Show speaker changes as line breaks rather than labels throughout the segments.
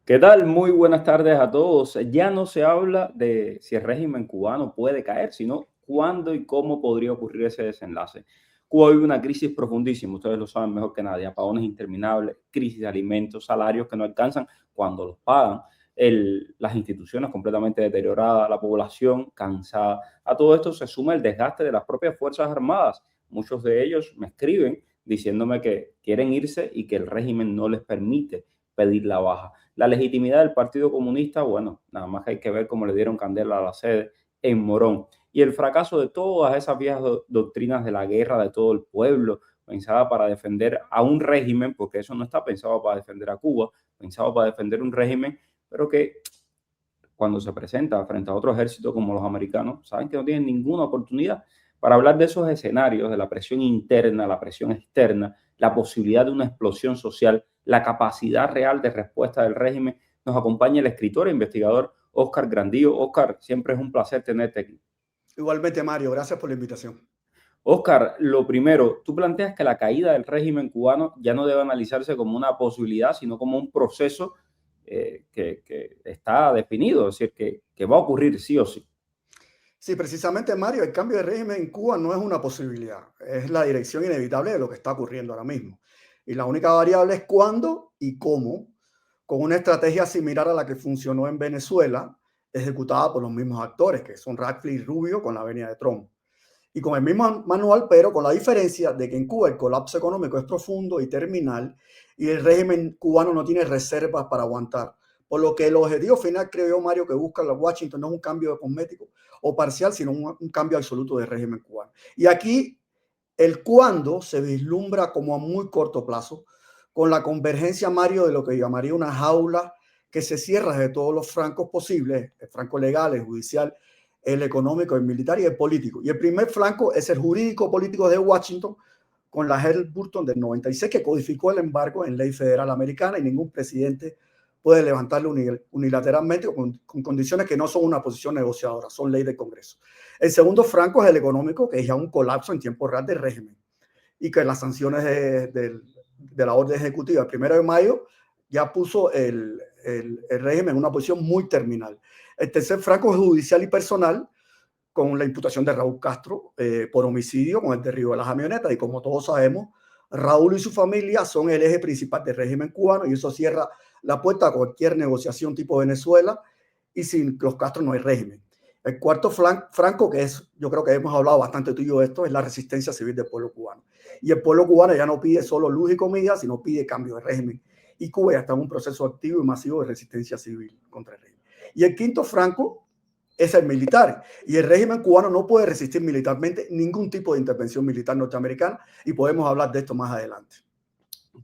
¿Qué tal? Muy buenas tardes a todos. Ya no se habla de si el régimen cubano puede caer, sino cuándo y cómo podría ocurrir ese desenlace. Cuba vive una crisis profundísima, ustedes lo saben mejor que nadie, apagones interminables, crisis de alimentos, salarios que no alcanzan cuando los pagan, las instituciones completamente deterioradas, la población cansada. A todo esto se suma el desgaste de las propias Fuerzas Armadas. Muchos de ellos me escriben diciéndome que quieren irse y que el régimen no les permite pedir la baja. La legitimidad del Partido Comunista, bueno, nada más que hay que ver cómo le dieron candela a la sede en Morón. Y el fracaso de todas esas viejas doctrinas de la guerra de todo el pueblo, pensada para defender a un régimen, porque eso no está pensado para defender a Cuba, pensado para defender un régimen, pero que cuando se presenta frente a otro ejército como los americanos, saben que no tienen ninguna oportunidad. Para hablar de esos escenarios, de la presión interna, la presión externa, la posibilidad de una explosión social, la capacidad real de respuesta del régimen, nos acompaña el escritor e investigador Óscar Grandío. Óscar, siempre es un placer tenerte aquí.
Igualmente, Mario, gracias por la invitación.
Óscar, lo primero, tú planteas que la caída del régimen cubano ya no debe analizarse como una posibilidad, sino como un proceso que está definido, es decir, que va a ocurrir sí o sí.
Sí, precisamente, Mario, el cambio de régimen en Cuba no es una posibilidad, es la dirección inevitable de lo que está ocurriendo ahora mismo. Y la única variable es cuándo y cómo, con una estrategia similar a la que funcionó en Venezuela, ejecutada por los mismos actores, que son Radcliffe y Rubio con la venia de Trump. Y con el mismo manual, pero con la diferencia de que en Cuba el colapso económico es profundo y terminal y el régimen cubano no tiene reservas para aguantar. Por lo que el objetivo final, creo yo, Mario, que busca la Washington no es un cambio cosmético o parcial, sino un cambio absoluto del régimen cubano. Y aquí el cuándo se vislumbra como a muy corto plazo, con la convergencia, Mario, de lo que llamaría una jaula que se cierra de todos los francos posibles, el franco legal, el judicial, el económico, el militar y el político. Y el primer flanco es el jurídico político de Washington, con la Helms-Burton del 96, que codificó el embargo en ley federal americana y ningún presidente puede levantarlo unilateralmente o con condiciones que no son una posición negociadora, son ley del Congreso. El segundo franco es el económico, que es ya un colapso en tiempo real del régimen y que las sanciones de la orden ejecutiva el 1 de mayo ya puso el régimen en una posición muy terminal. El tercer franco es judicial y personal, con la imputación de Raúl Castro por homicidio con el derribo de las camionetas. Y como todos sabemos, Raúl y su familia son el eje principal del régimen cubano y eso cierra la puerta a cualquier negociación tipo Venezuela y sin los Castro no hay régimen. El cuarto franco, que es, yo creo que hemos hablado bastante tú y yo de esto, es la resistencia civil del pueblo cubano. Y el pueblo cubano ya no pide solo luz y comida, sino pide cambio de régimen. Y Cuba ya está en un proceso activo y masivo de resistencia civil contra el régimen. Y el quinto franco es el militar. Y el régimen cubano no puede resistir militarmente ningún tipo de intervención militar norteamericana y podemos hablar de esto más adelante.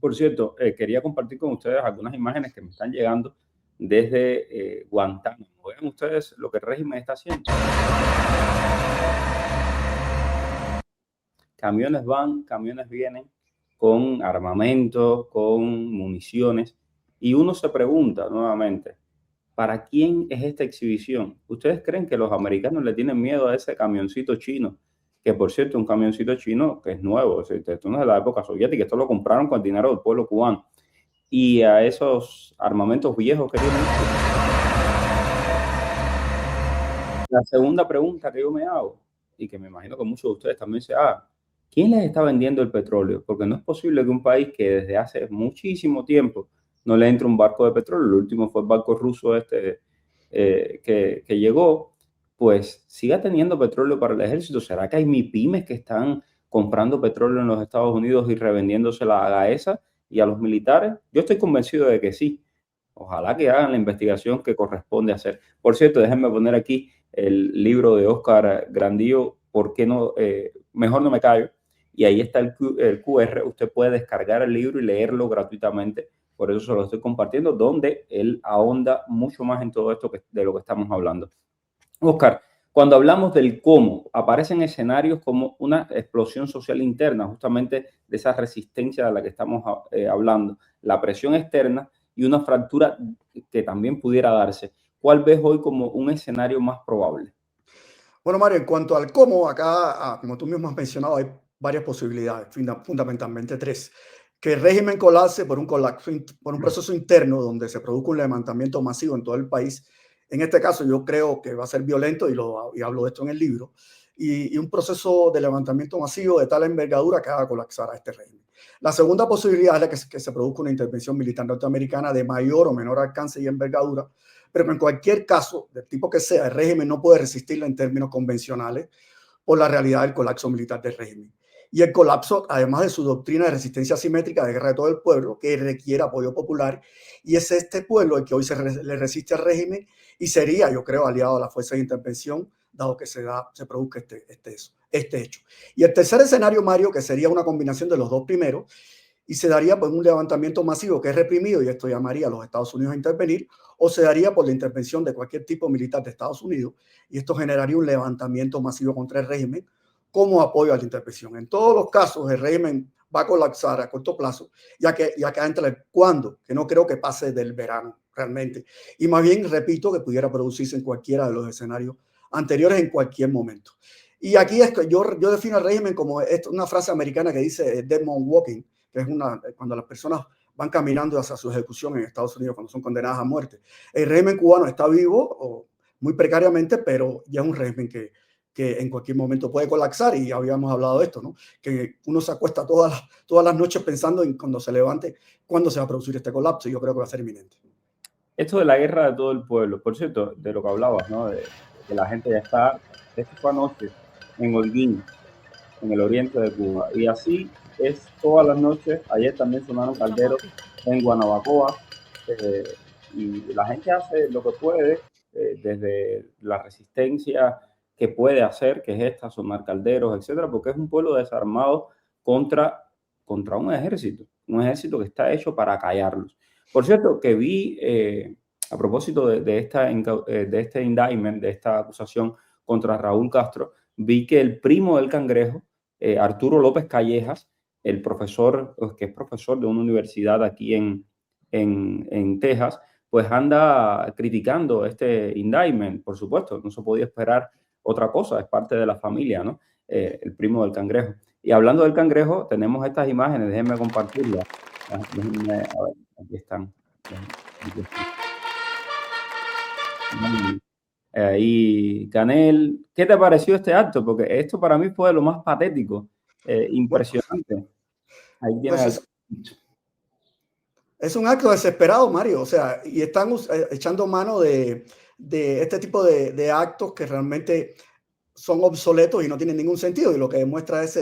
Por cierto, quería compartir con ustedes algunas imágenes que me están llegando desde Guantánamo. Vean ustedes lo que el régimen está haciendo. Camiones van, camiones vienen con armamento, con municiones, y uno se pregunta nuevamente, ¿para quién es esta exhibición? ¿Ustedes creen que los americanos le tienen miedo a ese camioncito chino? Que por cierto, un camioncito chino que es nuevo, esto no es de la época soviética, esto lo compraron con el dinero del pueblo cubano. Y a esos armamentos viejos que tienen. La segunda pregunta que yo me hago, y que me imagino que muchos de ustedes también se hagan, ¿quién les está vendiendo el petróleo? Porque no es posible que un país que desde hace muchísimo tiempo no le entre un barco de petróleo, el último fue el barco ruso que llegó, pues siga teniendo petróleo para el ejército. ¿Será que hay MIPYMES que están comprando petróleo en los Estados Unidos y revendiéndosela a GAESA y a los militares? Yo estoy convencido de que sí. Ojalá que hagan la investigación que corresponde hacer. Por cierto, déjenme poner aquí el libro de Óscar Grandío, ¿por qué no? Mejor no me callo. Y ahí está el QR. Usted puede descargar el libro y leerlo gratuitamente. Por eso se lo estoy compartiendo, donde él ahonda mucho más en todo esto de lo que estamos hablando. Óscar, cuando hablamos del cómo, aparecen escenarios como una explosión social interna, justamente de esa resistencia de la que estamos hablando, la presión externa y una fractura que también pudiera darse. ¿Cuál ves hoy como un escenario más probable?
Bueno, Mario, en cuanto al cómo, acá, como tú mismo has mencionado, hay varias posibilidades, fundamentalmente tres. que el régimen colapse por un proceso interno donde se produzca un levantamiento masivo en todo el país. En este caso yo creo que va a ser violento y hablo de esto en el libro, y un proceso de levantamiento masivo de tal envergadura que haga colapsar a este régimen. La segunda posibilidad es que se produzca una intervención militar norteamericana de mayor o menor alcance y envergadura, pero en cualquier caso, del tipo que sea, el régimen no puede resistirla en términos convencionales por la realidad del colapso militar del régimen. Y el colapso, además de su doctrina de resistencia asimétrica de guerra de todo el pueblo, que requiere apoyo popular, y es este pueblo el que hoy le resiste al régimen y sería, yo creo, aliado a las fuerzas de intervención, dado que se produzca este hecho. Y el tercer escenario, Mario, que sería una combinación de los dos primeros, y se daría por un levantamiento masivo que es reprimido, y esto llamaría a los Estados Unidos a intervenir, o se daría por la intervención de cualquier tipo militar de Estados Unidos, y esto generaría un levantamiento masivo contra el régimen como apoyo a la intervención. En todos los casos, el régimen va a colapsar a corto plazo, ya que entre el cuándo, que no creo que pase del verano realmente. Y más bien, repito, que pudiera producirse en cualquiera de los escenarios anteriores en cualquier momento. Y aquí es que yo defino el régimen como una frase americana que dice dead man walking, que es cuando las personas van caminando hacia su ejecución en Estados Unidos cuando son condenadas a muerte. El régimen cubano está vivo, o muy precariamente, pero ya es un régimen que en cualquier momento puede colapsar, y habíamos hablado de esto, ¿no? Que uno se acuesta todas las noches pensando en cuando se levante, cuándo se va a producir este colapso, y yo creo que va a ser inminente.
Esto de la guerra de todo el pueblo, por cierto, de lo que hablabas, ¿no? De que la gente ya está, esto fue anoche, en Holguín, en el oriente de Cuba, y así es todas las noches. Ayer también sonaron calderos en Guanabacoa, y la gente hace lo que puede, desde la resistencia que puede hacer, que es esta, sonar calderos, etcétera, porque es un pueblo desarmado contra un ejército que está hecho para callarlos. Por cierto, que vi, a propósito de este indictment, de esta acusación contra Raúl Castro, vi que el primo del Cangrejo, Arturo López Callejas, el profesor, que es profesor de una universidad aquí en Texas, pues anda criticando este indictment. Por supuesto, no se podía esperar otra cosa, es parte de la familia, ¿no? El primo del Cangrejo. Y hablando del Cangrejo, tenemos estas imágenes, déjenme compartirlas. Déjenme, a ver, aquí están. Aquí están. Y Canel, ¿qué te pareció este acto? Porque esto para mí fue de lo más patético, impresionante. Ahí tienen
Pues es un acto desesperado, Mario. O sea, y están echando mano de este tipo de actos que realmente son obsoletos y no tienen ningún sentido. Y lo que demuestra es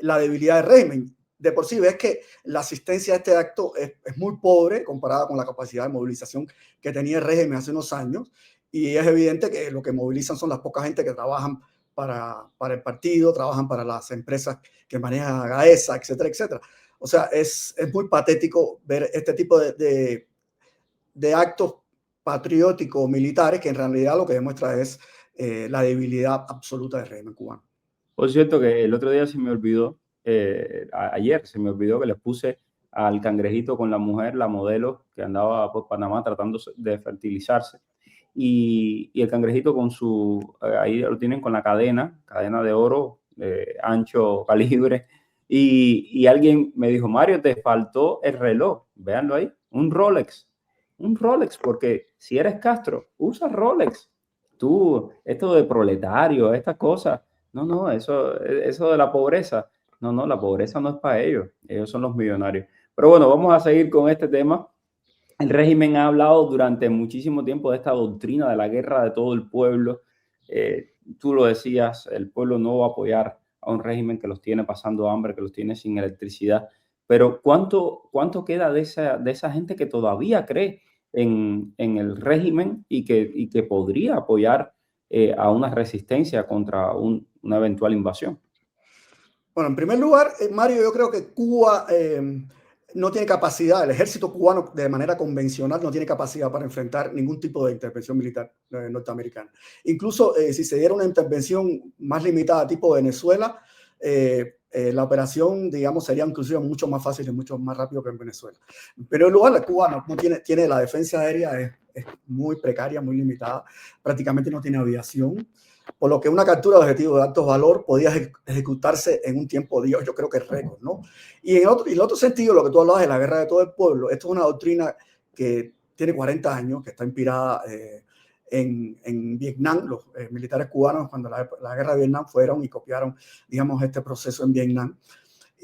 la debilidad del régimen. De por sí ves que la asistencia a este acto es muy pobre comparada con la capacidad de movilización que tenía el régimen hace unos años. Y es evidente que lo que movilizan son las pocas gente que trabajan para el partido, trabajan para las empresas que manejan Gaesa, etcétera, etcétera. O sea, es muy patético ver este tipo de actos patrióticos militares que en realidad lo que demuestra es la debilidad absoluta del régimen cubano.
Por cierto, que el otro día se me olvidó, ayer se me olvidó que les puse al cangrejito con la mujer, la modelo que andaba por Panamá tratando de fertilizarse. Y el cangrejito con ahí lo tienen con la cadena de oro, ancho calibre. Y alguien me dijo, Mario, te faltó el reloj. Véanlo ahí, un Rolex. Un Rolex, porque si eres Castro, usa Rolex. Tú, esto de proletario, estas cosas. No, eso de la pobreza. No, la pobreza no es para ellos. Ellos son los millonarios. Pero bueno, vamos a seguir con este tema. El régimen ha hablado durante muchísimo tiempo de esta doctrina de la guerra de todo el pueblo. Tú lo decías, el pueblo no va a apoyar a un régimen que los tiene pasando hambre, que los tiene sin electricidad. Pero ¿cuánto queda de esa gente que todavía cree en el régimen y que podría apoyar a una resistencia contra una eventual invasión?
Bueno, en primer lugar, Mario, yo creo que Cuba no tiene capacidad, el ejército cubano de manera convencional no tiene capacidad para enfrentar ningún tipo de intervención militar norteamericana. Incluso si se diera una intervención más limitada tipo Venezuela, la operación, digamos, sería inclusive mucho más fácil y mucho más rápido que en Venezuela. En primer lugar, la Cuba no tiene la defensa aérea, es muy precaria, muy limitada, prácticamente no tiene aviación. por lo que una captura de objetivo de alto valor podía ejecutarse en un tiempo, yo creo que es récord, ¿no? Y en el otro sentido, lo que tú hablabas de la guerra de todo el pueblo, esto es una doctrina que tiene 40 años, que está inspirada en Vietnam. Los militares cubanos, cuando la guerra de Vietnam, fueron y copiaron, digamos, este proceso en Vietnam.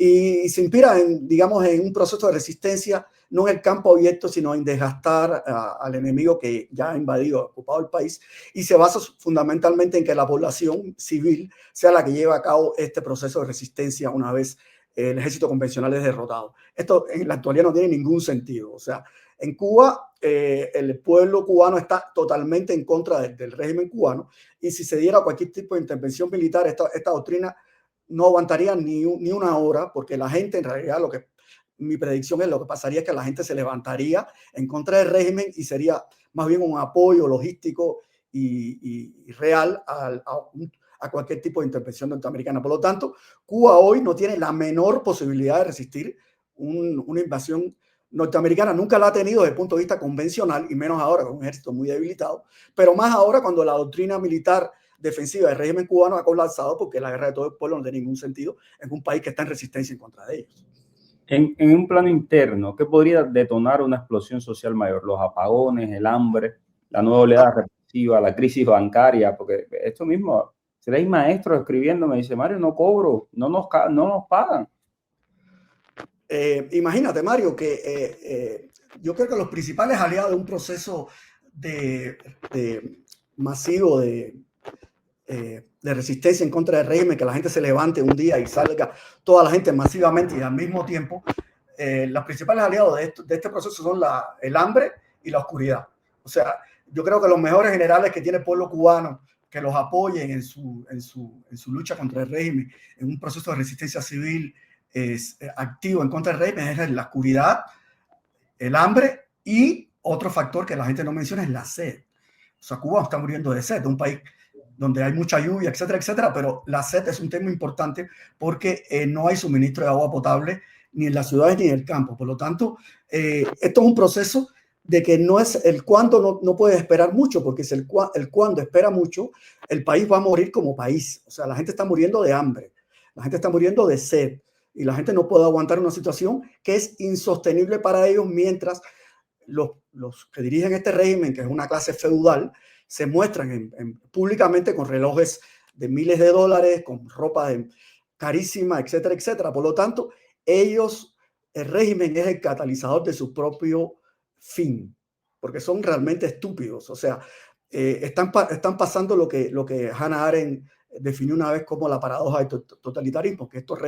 Y se inspira digamos, en un proceso de resistencia, no en el campo abierto, sino en desgastar al enemigo que ya ha invadido, ocupado el país, y se basa fundamentalmente en que la población civil sea la que lleva a cabo este proceso de resistencia una vez el ejército convencional es derrotado. Esto en la actualidad no tiene ningún sentido. O sea, en Cuba el pueblo cubano está totalmente en contra del régimen cubano, y si se diera cualquier tipo de intervención militar, esta doctrina no aguantaría ni una hora, porque la gente, en realidad, mi predicción es, lo que pasaría es que la gente se levantaría en contra del régimen y sería más bien un apoyo logístico y real a cualquier tipo de intervención norteamericana. Por lo tanto, Cuba hoy no tiene la menor posibilidad de resistir una invasión norteamericana. Nunca la ha tenido desde el punto de vista convencional, y menos ahora con un ejército muy debilitado, pero más ahora cuando la doctrina militar defensiva del régimen cubano ha colapsado, porque la guerra de todo el pueblo no tiene ningún sentido en un país que está en resistencia en contra de ellos.
En un plano interno, ¿qué podría detonar una explosión social mayor? Los apagones, el hambre, la nueva oleada represiva, la crisis bancaria, porque esto mismo, si hay maestros escribiendo, me dice, Mario, no cobro, no nos pagan.
Imagínate, Mario, que yo creo que los principales aliados de un proceso masivo de resistencia en contra del régimen, que la gente se levante un día y salga toda la gente masivamente y al mismo tiempo, los principales aliados de este proceso son el hambre y la oscuridad. O sea, yo creo que los mejores generales que tiene el pueblo cubano, que los apoyen en su lucha contra el régimen, en un proceso de resistencia civil activo en contra del régimen, es la oscuridad, el hambre y otro factor que la gente no menciona es la sed. O sea, Cuba está muriendo de sed, un país donde hay mucha lluvia, etcétera, etcétera, pero la sed es un tema importante porque no hay suministro de agua potable ni en las ciudades ni en el campo. Por lo tanto, esto es un proceso de que no es el cuándo, no puede esperar mucho, porque si el cuándo espera mucho, el país va a morir como país. O sea, la gente está muriendo de hambre, la gente está muriendo de sed, y la gente no puede aguantar una situación que es insostenible para ellos mientras los que dirigen este régimen, que es una clase feudal, se muestran públicamente con relojes de miles de dólares, con ropa carísima, etcétera, etcétera. Por lo tanto, el régimen es el catalizador de su propio fin, porque son realmente estúpidos. O sea, están pasando lo que Hannah Arendt definió una vez como la paradoja del totalitarismo, que estos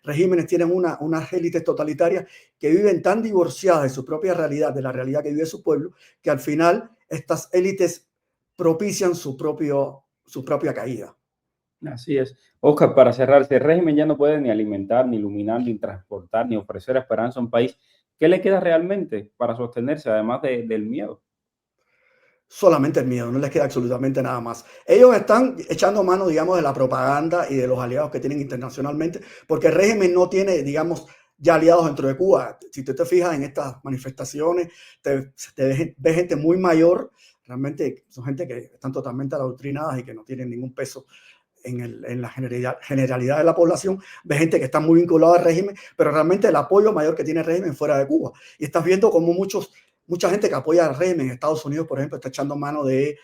regímenes tienen unas élites totalitarias que viven tan divorciadas de su propia realidad, de la realidad que vive su pueblo, que al final estas élites propician su propia caída.
Así es. Oscar, para cerrar, si el régimen ya no puede ni alimentar, ni iluminar, ni transportar, ni ofrecer esperanza a un país, ¿qué le queda realmente para sostenerse, además del miedo?
Solamente el miedo, no les queda absolutamente nada más. Ellos están echando mano, digamos, de la propaganda y de los aliados que tienen internacionalmente, porque el régimen no tiene, digamos, ya aliados dentro de Cuba. Si tú te fijas en estas manifestaciones, ves gente muy mayor, realmente son gente que están totalmente adoctrinadas y que no tienen ningún peso en la generalidad de la población. Ves gente que está muy vinculada al régimen, pero realmente el apoyo mayor que tiene el régimen fuera de Cuba. Y estás viendo como mucha gente que apoya al régimen en Estados Unidos, por ejemplo, está echando mano de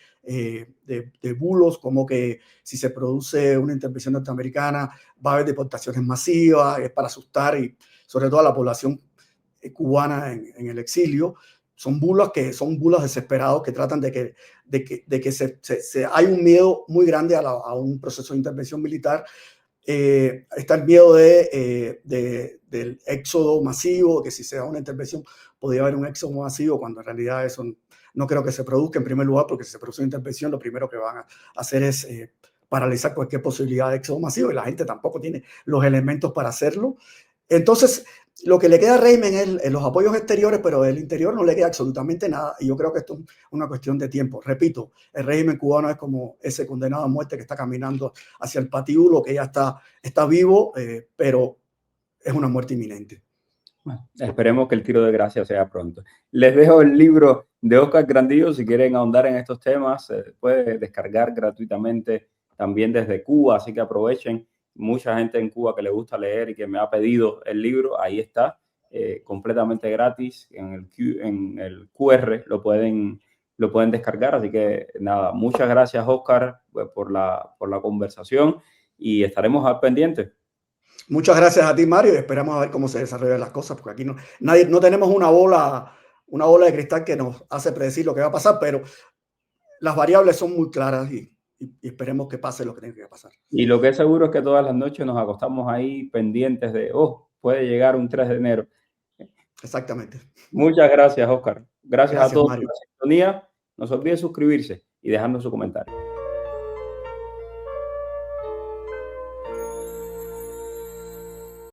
bulos, como que si se produce una intervención norteamericana va a haber deportaciones masivas, es para asustar, y sobre todo a la población cubana en el exilio. Son bulos desesperados que tratan de que hay un miedo muy grande a un proceso de intervención militar. Está el miedo del éxodo masivo, que si se da una intervención podría haber un éxodo masivo, cuando en realidad eso no creo que se produzca, en primer lugar, porque si se produce una intervención lo primero que van a hacer es paralizar cualquier posibilidad de éxodo masivo, y la gente tampoco tiene los elementos para hacerlo. Entonces, lo que le queda al régimen es los apoyos exteriores, pero del interior no le queda absolutamente nada, y yo creo que esto es una cuestión de tiempo. Repito, el régimen cubano es como ese condenado a muerte que está caminando hacia el patíbulo, que ya está vivo, pero es una muerte inminente.
Bueno, esperemos que el tiro de gracia sea pronto. Les dejo el libro de Oscar Grandillo. Si quieren ahondar en estos temas, puede descargar gratuitamente también desde Cuba, así que aprovechen. Mucha gente en Cuba que le gusta leer y que me ha pedido el libro, ahí está, completamente gratis, en el QR lo pueden descargar. Así que nada, muchas gracias, Oscar, pues, por la conversación, y estaremos al pendiente.
Muchas gracias a ti, Mario, y esperamos a ver cómo se desarrollan las cosas, porque aquí no tenemos una bola de cristal que nos hace predecir lo que va a pasar, pero las variables son muy claras y esperemos que pase lo que tenga que pasar.
Y lo que es seguro es que todas las noches nos acostamos ahí pendientes de, puede llegar un 3 de enero.
Exactamente.
Muchas gracias, Oscar. Gracias a
Gracias,
todos por
Mario.
la sintonía. No se olvide suscribirse y dejarnos su comentario.